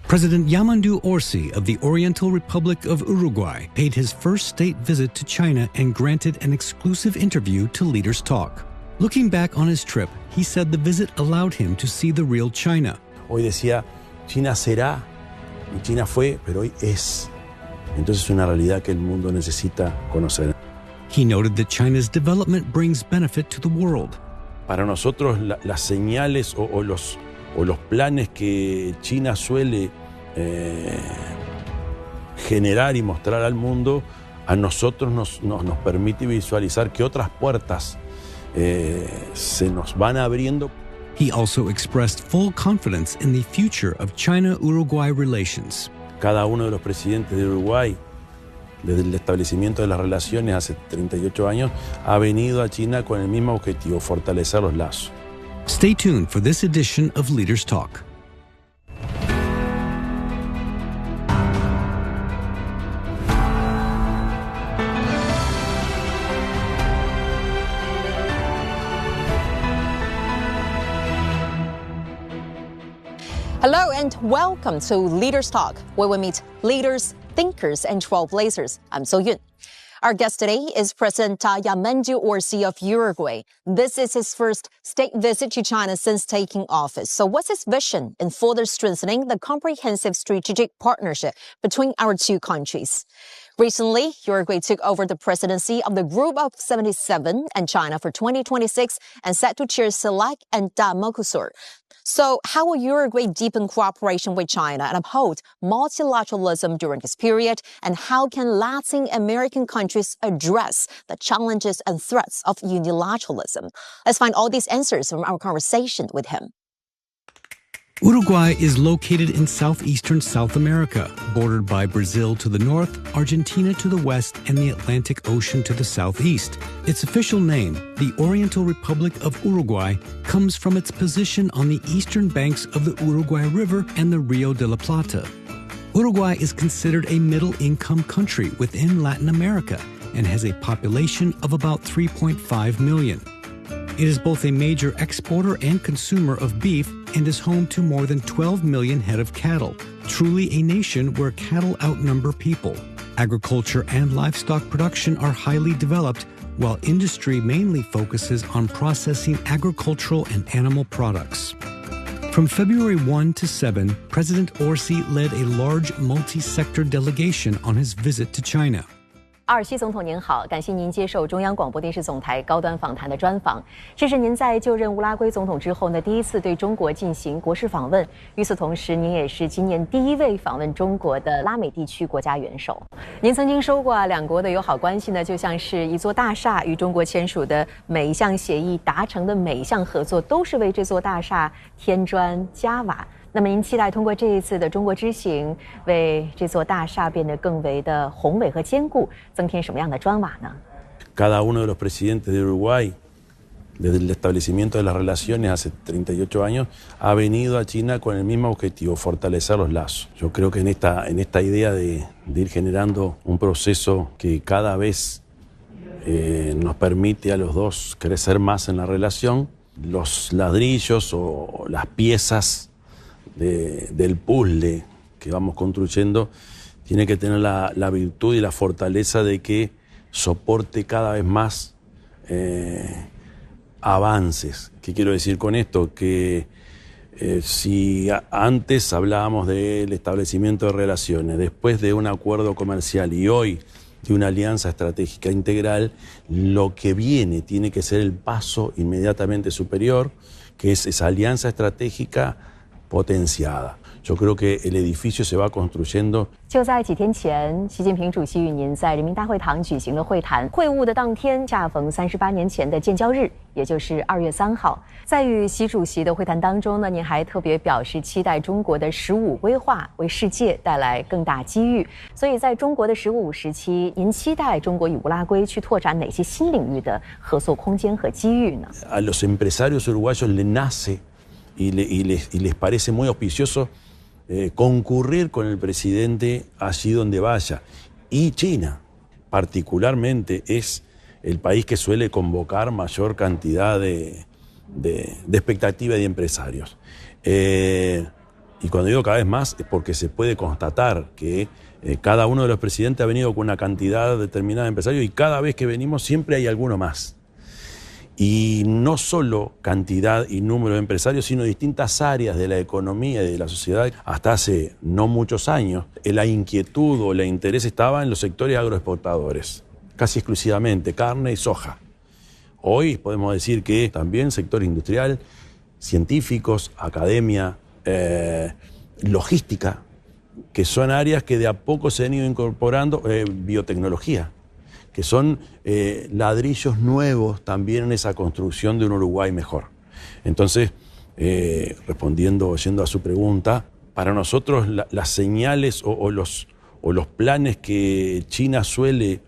President Yamandu Orsi of the Oriental Republic of Uruguay paid his first state visit to China and granted an exclusive interview to Leaders Talk. Looking back on his trip, he said the visit allowed him to see the real China. Hoy decía, China será, y China fue, pero hoy es. Entonces es una realidad que el mundo necesita conocer. He noted that China's development brings benefit to the world. Para nosotros las señales o los planes que China suele generar y mostrar al mundo, a nosotros nos permite visualizar que otras puertas se nos van abriendo. He also expressed full confidence in the future of China-Uruguay relations. Cada uno de los presidentes de Uruguay, desde el establecimiento de las relaciones hace 38 años, ha venido a China con el mismo objetivo, fortalecer los lazos. Stay tuned for this edition of Leaders Talk. Hello and welcome to Leaders Talk, where we meet leaders, thinkers, and trailblazers. I'm So Yun. Our guest today is President Yamandu Orsi of Uruguay. This is his first state visit to China since taking office. So what's his vision in further strengthening the comprehensive strategic partnership between our two countries? Recently, Uruguay took over the presidency of the Group of 77 and China for 2026 and set to chair CELAC and Mercosur. So how will Uruguay deepen cooperation with China and uphold multilateralism during this period? And how can Latin American countries address the challenges and threats of unilateralism? Let's find all these answers from our conversation with him. Uruguay is located in southeastern South America, bordered by Brazil to the north, Argentina to the west, and the Atlantic Ocean to the southeast. Its official name, the Oriental Republic of Uruguay, comes from its position on the eastern banks of the Uruguay River and the Rio de la Plata. Uruguay is considered a middle-income country within Latin America and has a population of about 3.5 million. It is both a major exporter and consumer of beef and is home to more than 12 million head of cattle, truly a nation where cattle outnumber people. Agriculture and livestock production are highly developed, while industry mainly focuses on processing agricultural and animal products. From February 1 to 7, President Orsi led a large multi-sector delegation on his visit to China. 阿尔西总统您好，感谢您接受中央广播电视总台高端访谈的专访。这是您在就任乌拉圭总统之后呢，第一次对中国进行国事访问。与此同时，您也是今年第一位访问中国的拉美地区国家元首。您曾经说过两国的友好关系呢，就像是一座大厦，与中国签署的每一项协议、达成的每一项合作，都是为这座大厦添砖加瓦。那么您期待通过这一次的中国之行，为这座大厦变得更为的宏伟和坚固，增添什么样的砖瓦呢？ Cada uno de los presidentes de Uruguay, desde el establecimiento de las relaciones hace 38 años, ha venido a China con el mismo objetivo, fortalecer los lazos. Yo creo que en esta idea de ir generando un proceso que cada vez nos permite a los dos crecer más en la relación, los ladrillos o las piezas del puzzle que vamos construyendo tiene que tener la virtud y la fortaleza de que soporte cada vez más avances. ¿Qué quiero decir con esto? Que si antes hablábamos del establecimiento de relaciones, después de un acuerdo comercial y hoy de una alianza estratégica integral, lo que viene tiene que ser el paso inmediatamente superior, que es esa alianza estratégica potenciada. Yo creo que el edificio se va construyendo. 就在几天前，习近平主席与您在人民大会堂举行了会谈。会晤的当天，恰逢38年前的建交日，也就是2月3号。在与习主席的会谈当中呢，您还特别表示期待中国的“15”规划为世界带来更大机遇。所以，在中国的“15”时期，您期待中国与乌拉圭去拓展哪些新领域的合作空间和机遇呢？ A los empresarios uruguayos les nace y les parece muy auspicioso concurrir con el presidente allí donde vaya. Y China, particularmente, es el país que suele convocar mayor cantidad de expectativa de empresarios. Y cuando digo cada vez más es porque se puede constatar que cada uno de los presidentes ha venido con una cantidad determinada de empresarios y cada vez que venimos siempre hay alguno más. Y no solo cantidad y número de empresarios, sino distintas áreas de la economía y de la sociedad. Hasta hace no muchos años, la inquietud o el interés estaba en los sectores agroexportadores, casi exclusivamente carne y soja. Hoy podemos decir que también sector industrial, científicos, academia, logística, que son áreas que de a poco se han ido incorporando, biotecnología, que son ladrillos nuevos también en esa construcción de un Uruguay mejor. Entonces, yendo a su pregunta, para nosotros las señales o los planes que China suele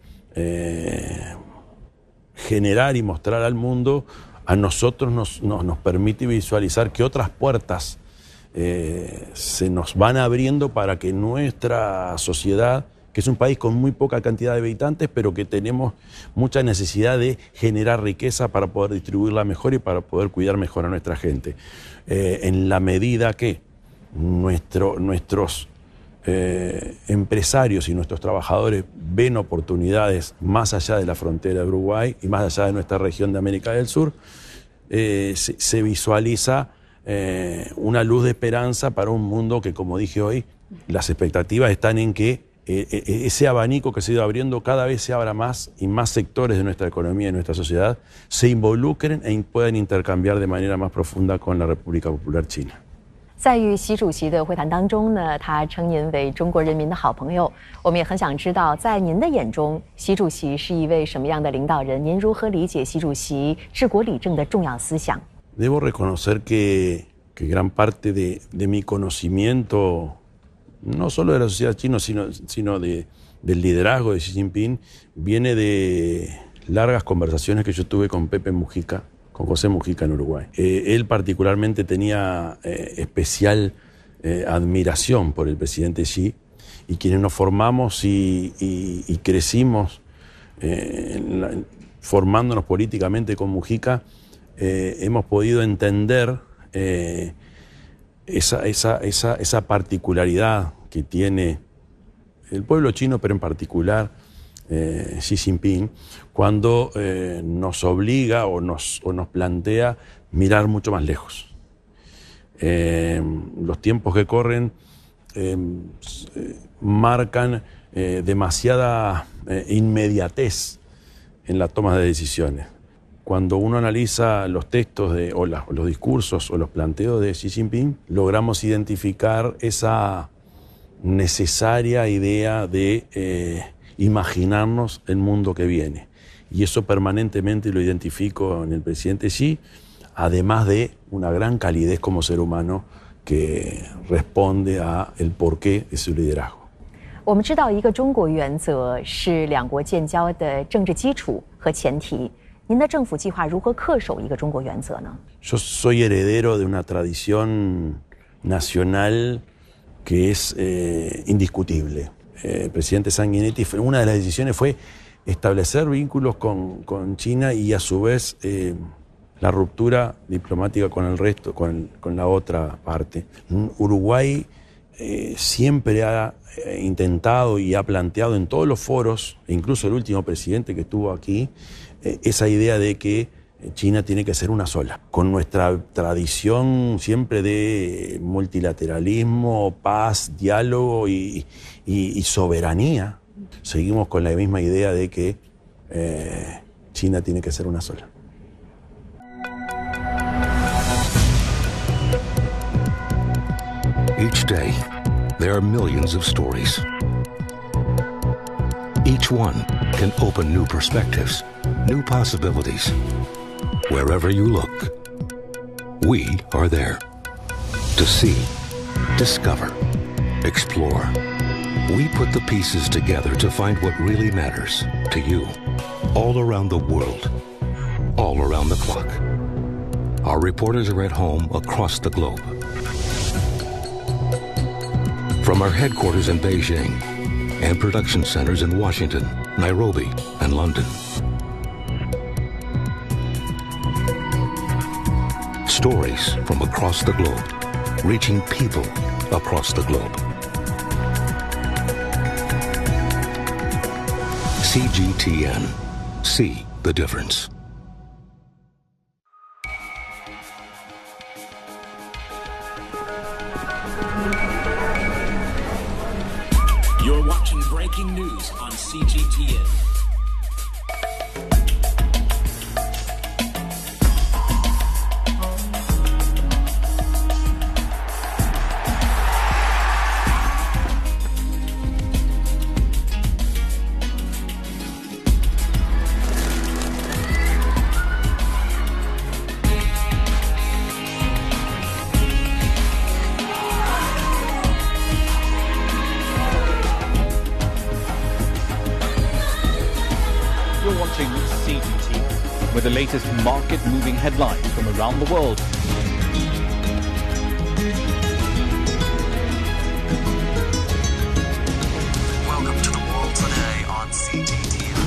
generar y mostrar al mundo, a nosotros nos permite visualizar que otras puertas se nos van abriendo para que nuestra sociedad, que es un país con muy poca cantidad de habitantes, pero que tenemos mucha necesidad de generar riqueza para poder distribuirla mejor y para poder cuidar mejor a nuestra gente. En la medida que nuestros empresarios y nuestros trabajadores ven oportunidades más allá de la frontera de Uruguay y más allá de nuestra región de América del Sur, se visualiza una luz de esperanza para un mundo que, como dije hoy, las expectativas están en que ese abanico que se ha ido abriendo cada vez se abra más y más sectores de nuestra economía y nuestra sociedad se involucren e puedan intercambiar de manera más profunda con la República Popular China. 在与习主席的会谈当中呢，他称您为中国人民的好朋友。我们也很想知道，在您的眼中，习主席是一位什么样的领导人？您如何理解习主席治国理政的重要思想？ Debo reconocer que gran parte de mi conocimiento, no solo de la sociedad china, sino del liderazgo de Xi Jinping, viene de largas conversaciones que yo tuve con Pepe Mujica, con José Mujica en Uruguay. Él particularmente tenía especial admiración por el presidente Xi, y quienes nos formamos y crecimos formándonos políticamente con Mujica, hemos podido entender esa particularidad que tiene el pueblo chino, pero en particular Xi Jinping, cuando nos obliga o nos plantea mirar mucho más lejos. Los tiempos que corren marcan demasiada inmediatez en la toma de decisiones. Cuando uno analiza los textos o los discursos o los planteos de Xi Jinping, logramos identificar esa necesaria idea de imaginarnos el mundo que viene. Y eso permanentemente lo identifico en el presidente Xi, además de una gran calidez como ser humano que responde a el porqué de su liderazgo. 我们知道，一个中国原则是两国建交的政治基础和前提。您的政府计划如何恪守一个中国原则呢？ Yo soy heredero de una tradición nacional que es indiscutible. El presidente Sanguinetti, una de las decisiones fue establecer vínculos con China y a su vez la ruptura diplomática con el resto, con la otra parte. Uruguay siempre ha intentado y ha planteado en todos los foros, incluso el último presidente que estuvo aquí, esa idea de que China tiene que ser una sola. Con nuestra tradición siempre de multilateralismo, paz, diálogo y soberanía, seguimos con la misma idea de que China tiene que ser una sola. Each day, there are millions of stories. Each one can open new perspectives, new possibilities. Wherever you look, we are there. To see, discover, explore. We put the pieces together to find what really matters to you. All around the world, all around the clock. Our reporters are at home across the globe. From our headquarters in Beijing and production centers in Washington, Nairobi, and London. Stories from across the globe, reaching people across the globe. CGTN. See the difference. You're watching breaking news on CGTN. You're watching CGT with the latest market-moving headlines from around the world. Welcome to the world today on CGTN.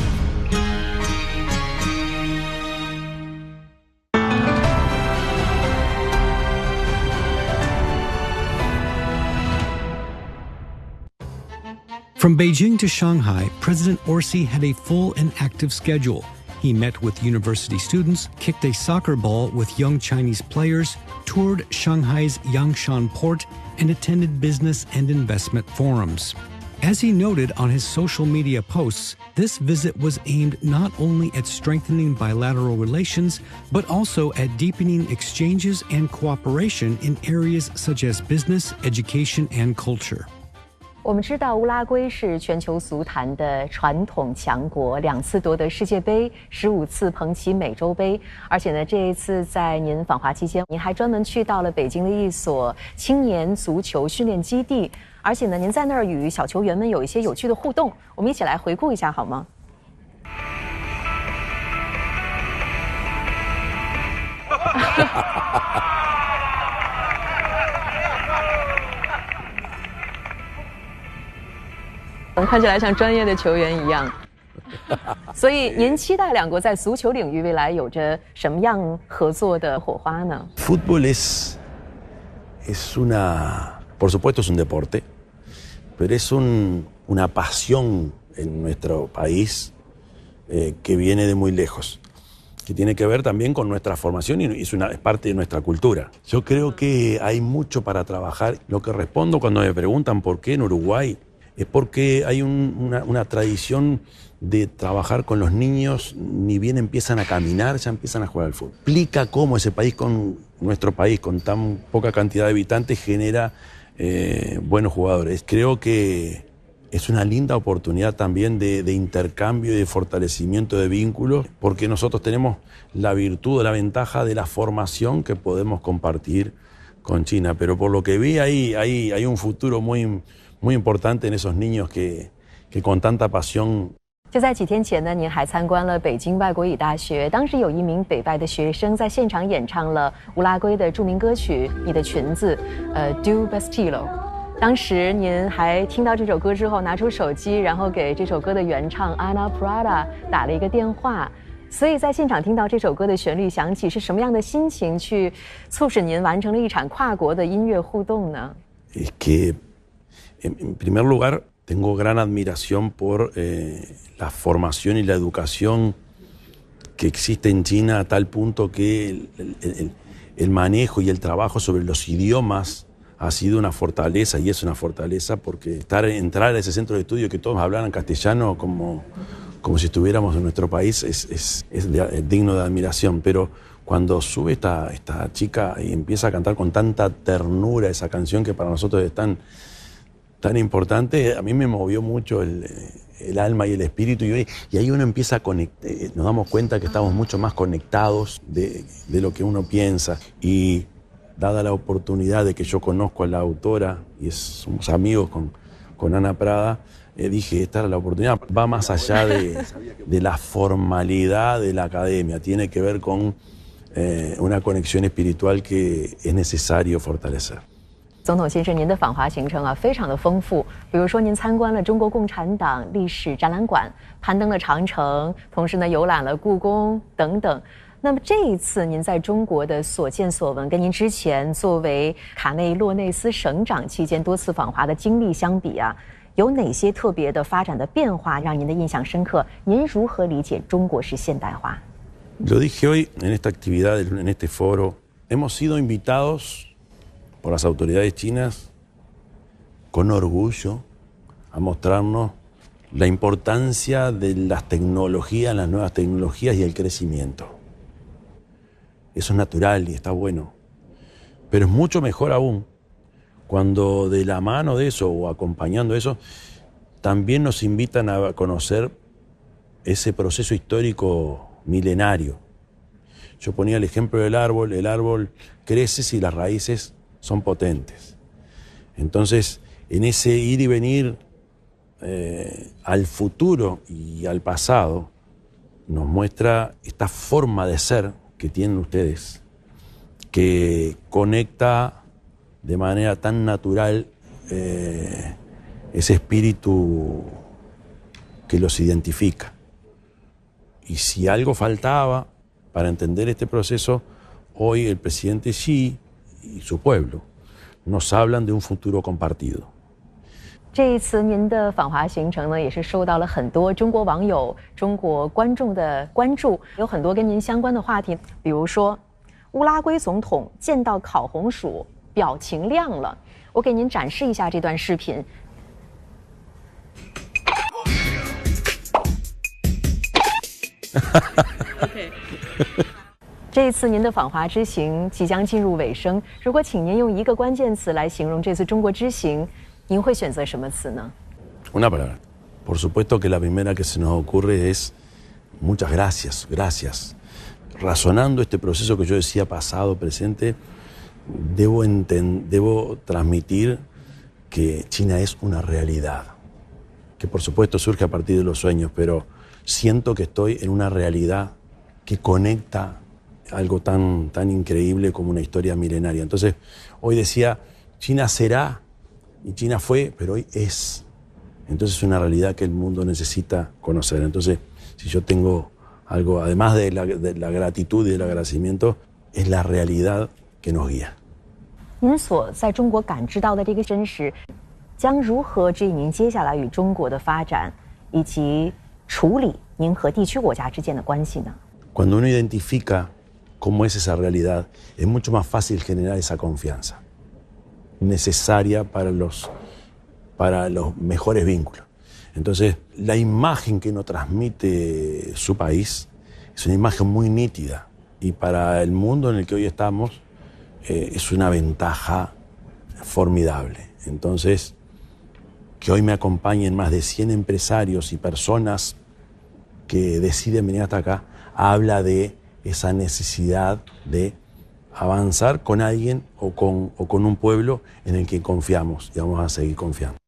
From Beijing to Shanghai, President Orsi had a full and active schedule. He met with university students, kicked a soccer ball with young Chinese players, toured Shanghai's Yangshan port, and attended business and investment forums. As he noted on his social media posts, this visit was aimed not only at strengthening bilateral relations, but also at deepening exchanges and cooperation in areas such as business, education, and culture. 我们知道乌拉圭是全球足坛的传统强国，2次夺得世界杯，15次捧起美洲杯，而且呢，这一次在您访华期间，您还专门去到了北京的一所青年足球训练基地，而且呢，您在那儿与小球员们有一些有趣的互动，我们一起来回顾一下好吗？我们看起来像专业的球员一样，所以您期待两国在足球领域未来有着什么样合作的火花呢？ Fútbol es una, por supuesto es un deporte, pero es una pasión en nuestro país que viene de muy lejos, que tiene que ver también con nuestra formación y es parte de nuestra cultura. Yo creo que hay mucho para trabajar. Lo que respondo cuando me preguntan por qué en Uruguay, es porque hay una tradición de trabajar con los niños, ni bien empiezan a caminar, ya empiezan a jugar al fútbol. Explica cómo ese país, nuestro país, con tan poca cantidad de habitantes, genera buenos jugadores. Creo que es una linda oportunidad también de intercambio y de fortalecimiento de vínculos, porque nosotros tenemos la virtud, la ventaja de la formación que podemos compartir con China. Pero por lo que vi, hay un futuro muy importante en esos niños que con tanta pasión。 就在几天前呢，您还参观了北京外国语大学，当时有一名北外的学生在现场演唱了乌拉圭的著名歌曲《你的裙子》，Do Vestilo。当时您还听到这首歌之后，拿出手机，然后给这首歌的原唱 Ana Prada 打了一个电话。所以在现场听到这首歌的旋律响起，是什么样的心情去促使您完成了一场跨国的音乐互动呢？ Es que en primer lugar, tengo gran admiración por la formación y la educación que existe en China a tal punto que el manejo y el trabajo sobre los idiomas ha sido una fortaleza y es una fortaleza porque entrar a ese centro de estudio que todos hablaran castellano como si estuviéramos en nuestro país es digno de admiración. Pero cuando sube esta chica y empieza a cantar con tanta ternura esa canción que para nosotros es tan importante, a mí me movió mucho el alma y el espíritu y ahí uno empieza a conectar, nos damos cuenta que estamos mucho más conectados de lo que uno piensa y dada la oportunidad de que yo conozco a la autora y somos amigos con Ana Prada, dije, esta era la oportunidad, va más allá de la formalidad de la academia, tiene que ver con una conexión espiritual que es necesario fortalecer. 总统先生，您的访华行程啊非常的丰富，比如说您参观了中国共产党历史展览馆，攀登了长城，同时呢游览了故宫等等。那么这一次您在中国的所见所闻，跟您之前作为卡内洛内斯省长期间多次访华的经历相比啊，有哪些特别的发展的变化让您的印象深刻？您如何理解中国式现代化？ Lo dije hoy en esta actividad, en este foro, hemos sido invitados por las autoridades chinas con orgullo a mostrarnos la importancia de las tecnologías, las nuevas tecnologías y el crecimiento. Eso es natural y está bueno. Pero es mucho mejor aún cuando de la mano de eso o acompañando eso, también nos invitan a conocer ese proceso histórico milenario. Yo ponía el ejemplo del árbol. El árbol crece si las raíces son potentes. Entonces, en ese ir y venir al futuro y al pasado, nos muestra esta forma de ser que tienen ustedes, que conecta de manera tan natural ese espíritu que los identifica. Y si algo faltaba para entender este proceso, hoy el presidente Xi y su pueblo nos hablan de un futuro compartido. 这一次您的访华行程呢，也是受到了很多中国网友、中国观众的关注，有很多跟您相关的话题，比如说乌拉圭总统见到烤红薯，表情亮了。我给您展示一下这段视频。这一次您的访华之行即将进入尾声，如果请您用一个关键词来形容这次中国之行，您会选择什么词呢？ Una palabra. Por supuesto que la primera que se nos ocurre es muchas gracias, gracias. Razonando este proceso que yo decía pasado, presente, debo transmitir que China es una realidad, que por supuesto surge a partir de los sueños, pero siento que estoy en una realidad que conecta algo tan increíble como una historia milenaria. Entonces, hoy decía, China será, y China fue, pero hoy es. Entonces es una realidad que el mundo necesita conocer. Entonces, si yo tengo algo, además de la gratitud y del agradecimiento, es la realidad que nos guía. 您所在中国感知到的这个真实，将如何指引您接下来与中国的发展，以及处理您和地区国家之间的关系呢？ Cuando uno identifica cómo es esa realidad, es mucho más fácil generar esa confianza necesaria para los mejores vínculos. Entonces, la imagen que nos transmite su país es una imagen muy nítida y para el mundo en el que hoy estamos es una ventaja formidable. Entonces, que hoy me acompañen más de 100 empresarios y personas que deciden venir hasta acá, habla de esa necesidad de avanzar con alguien o con un pueblo en el que confiamos y vamos a seguir confiando.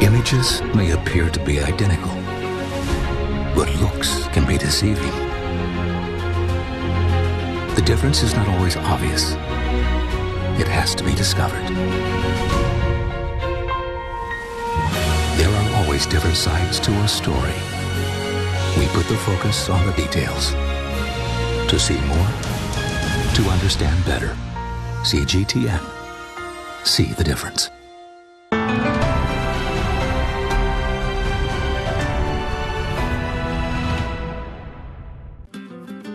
Images may appear to be identical, but looks can be deceiving. The difference is not always obvious. It has to be discovered. There are always different sides to a story. We put the focus on the details. To see more, to understand better. CGTN. See the difference.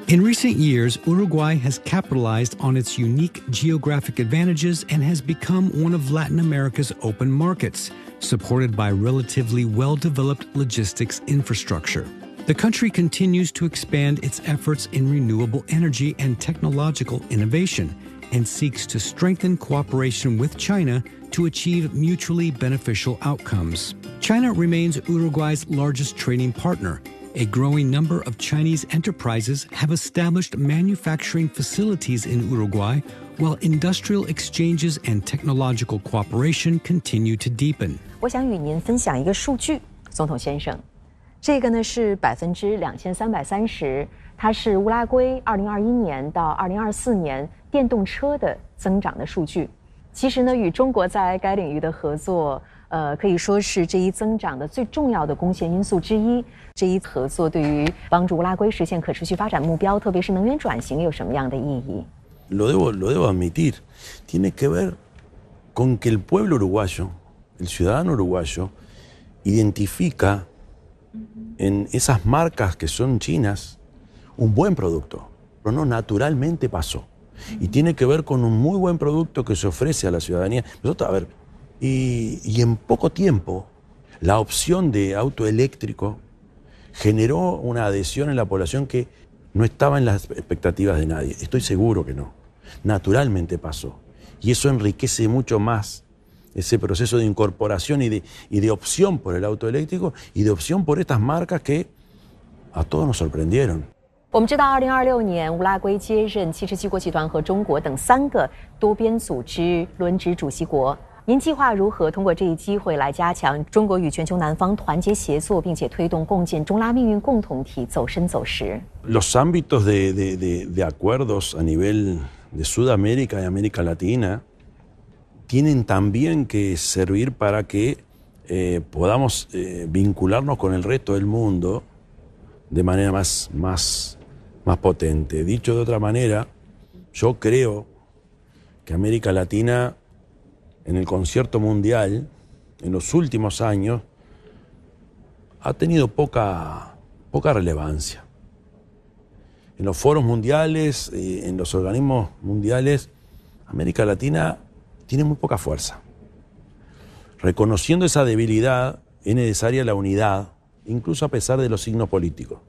In recent years, Uruguay has capitalized on its unique geographic advantages and has become one of Latin America's open markets, supported by relatively well-developed logistics infrastructure. The country continues to expand its efforts in renewable energy and technological innovation and seeks to strengthen cooperation with China to achieve mutually beneficial outcomes. China remains Uruguay's largest trading partner. A growing number of Chinese enterprises have established manufacturing facilities in Uruguay, while industrial exchanges and technological cooperation continue to deepen. 我想与您分享一个数据，总统先生，这个呢是2330%，它是乌拉圭2021年到2024年电动车的增长的数据。其实呢，与中国在该领域的合作。可以说是这一增长的最重要的贡献因素之一。这一合作对于帮助乌拉圭实现可持续发展目标，特别是能源转型，有什么样的意义？ Lo debo admitir, tiene que ver con que el pueblo uruguayo, el ciudadano uruguayo, identifica en esas marcas que son chinas un buen producto, pero no naturalmente pasó. Y tiene que ver con un muy buen producto que se ofrece a la ciudadanía. Nosotros, a ver, y en poco tiempo la opción de auto eléctrico generó una adhesión en la población que no estaba en las expectativas de nadie. Estoy seguro que no. Naturalmente pasó. Y eso enriquece mucho más ese proceso de incorporación y de opción por el auto eléctrico y de opción por estas marcas que a todos nos sorprendieron. 我们知道，2026年乌拉圭接任七十七国集团和中国等3个多边组织轮值主席国。您计划如何通过这一机会来加强中国与全球南方团结协作，并且推动共建中拉命运共同体走深走实？ Los ámbitos de acuerdos a nivel de Sudamérica y América Latina tienen también que servir para que podamos vincularnos con el resto del mundo de manera más potente. Dicho de otra manera, yo creo que América Latina en el concierto mundial, en los últimos años, ha tenido poca relevancia. En los foros mundiales, en los organismos mundiales, América Latina tiene muy poca fuerza. Reconociendo esa debilidad, es necesaria la unidad, incluso a pesar de los signos políticos.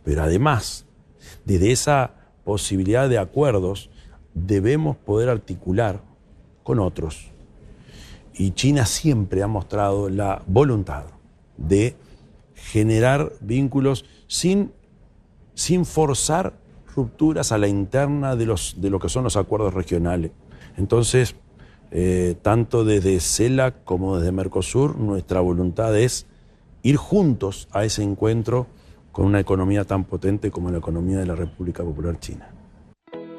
Pero además, desde esa posibilidad de acuerdos, debemos poder articular con otros. Y China siempre ha mostrado la voluntad de generar vínculos sin forzar rupturas a la interna de lo que son los acuerdos regionales. Entonces, tanto desde CELAC como desde Mercosur, nuestra voluntad es ir juntos a ese encuentro con una economía tan potente como la economía de la República Popular China.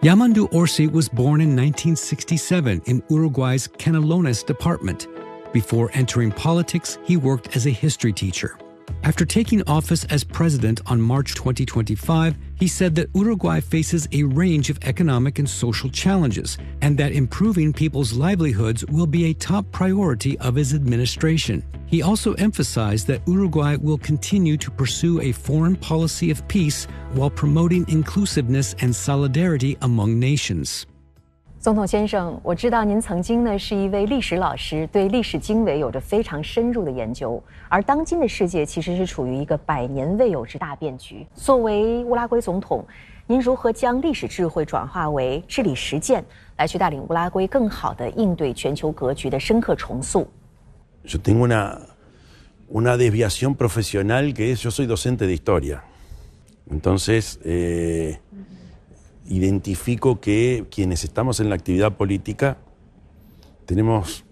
Yamandu Orsi was born in 1967 in Uruguay's Canelones department. Before entering politics, he worked as a history teacher. After taking office as president on March 2025, he said that Uruguay faces a range of economic and social challenges, and that improving people's livelihoods will be a top priority of his administration. He also emphasized that Uruguay will continue to pursue a foreign policy of peace while promoting inclusiveness and solidarity among nations. 总统先生，我知道您曾经呢是一位历史老师，对历史经纬有着非常深入的研究。而当今的世界其实是处于一个100年未有之大变局。作为乌拉圭总统，您如何将历史智慧转化为治理实践，来去带领乌拉圭更好地应对全球格局的深刻重塑？ Yo tengo una desviación profesional que es, yo soy docente de historia. Entonces, identifico que quienes estamos en la actividad política tenemos,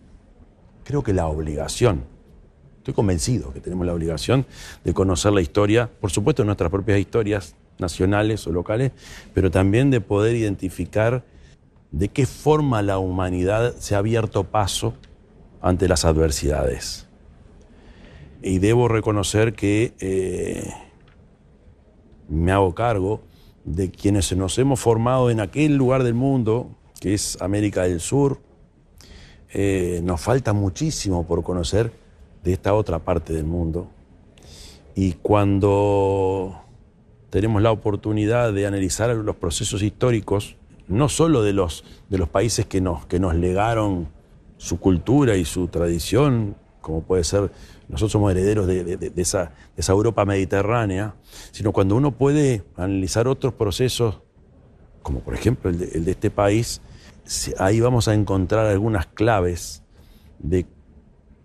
creo que la obligación, estoy convencido que tenemos la obligación de conocer la historia, por supuesto nuestras propias historias nacionales o locales, pero también de poder identificar de qué forma la humanidad se ha abierto paso ante las adversidades. Y debo reconocer que me hago cargo de quienes nos hemos formado en aquel lugar del mundo, que es América del Sur. Nos falta muchísimo por conocer de esta otra parte del mundo. Y cuando tenemos la oportunidad de analizar los procesos históricos, no solo de los países que nos legaron su cultura y su tradición, como puede ser, nosotros somos herederos de esa Europa mediterránea, sino cuando uno puede analizar otros procesos, como por ejemplo el de este país, ahí vamos a encontrar algunas claves de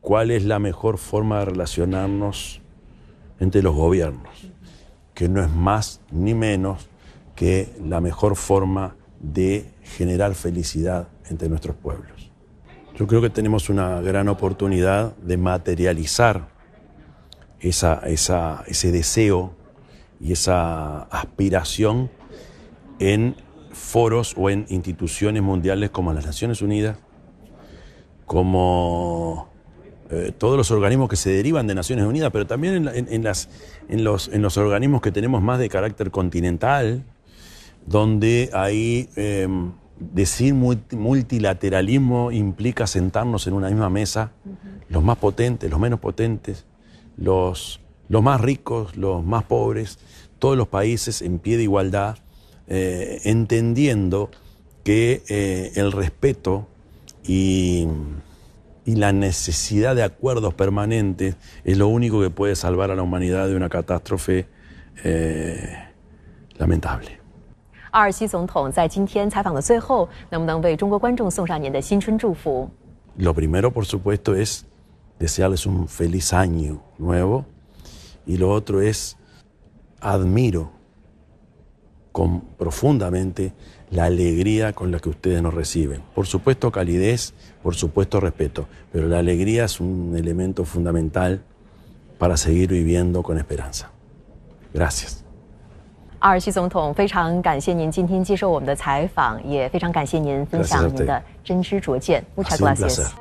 cuál es la mejor forma de relacionarnos entre los gobiernos, que no es más ni menos que la mejor forma de generar felicidad entre nuestros pueblos. Yo creo que tenemos una gran oportunidad de materializar ese deseo y esa aspiración en foros o en instituciones mundiales como las Naciones Unidas, como todos los organismos que se derivan de Naciones Unidas, pero también en los organismos que tenemos más de carácter continental, donde ahí decir multilateralismo implica sentarnos en una misma mesa, los más potentes, los menos potentes, los más ricos, los más pobres, todos los países en pie de igualdad, entendiendo que el respeto y la necesidad de acuerdos permanentes es lo único que puede salvar a la humanidad de una catástrofe lamentable. 27总统在今天采访的最后，能不能为中国观众送上您的新春祝福？ Lo primero, por supuesto, es desearles un feliz año nuevo, y lo otro es admiro profundamente la alegría con la que ustedes nos reciben. Por supuesto calidez, por supuesto respeto, pero la alegría es un elemento fundamental para seguir viviendo con esperanza. Gracias. 27总统，非常感谢您今天接受我们的采访，也非常感谢您分享您的真知灼见。Muchas gracias.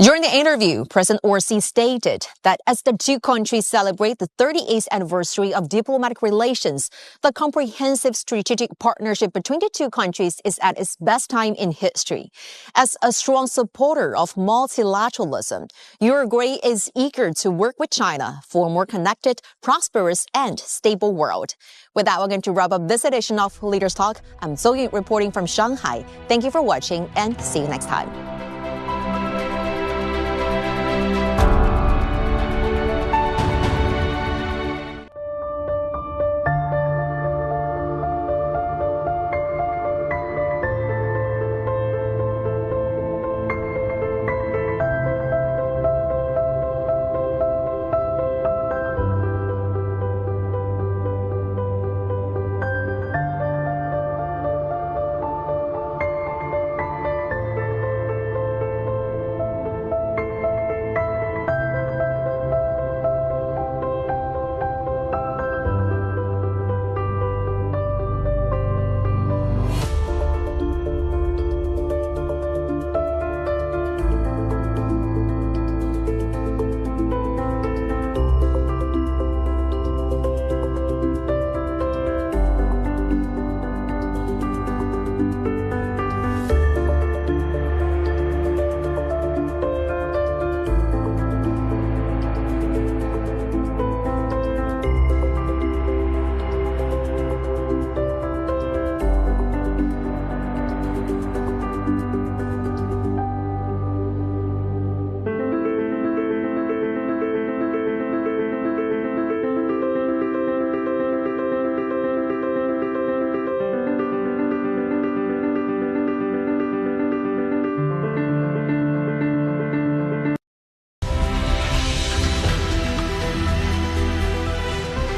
During the interview, President Orsi stated that as the two countries celebrate the 38th anniversary of diplomatic relations, the comprehensive strategic partnership between the two countries is at its best time in history. As a strong supporter of multilateralism, Uruguay is eager to work with China for a more connected, prosperous, and stable world. With that, we're going to wrap up this edition of Leaders Talk. I'm So Yun reporting from Shanghai. Thank you for watching and see you next time.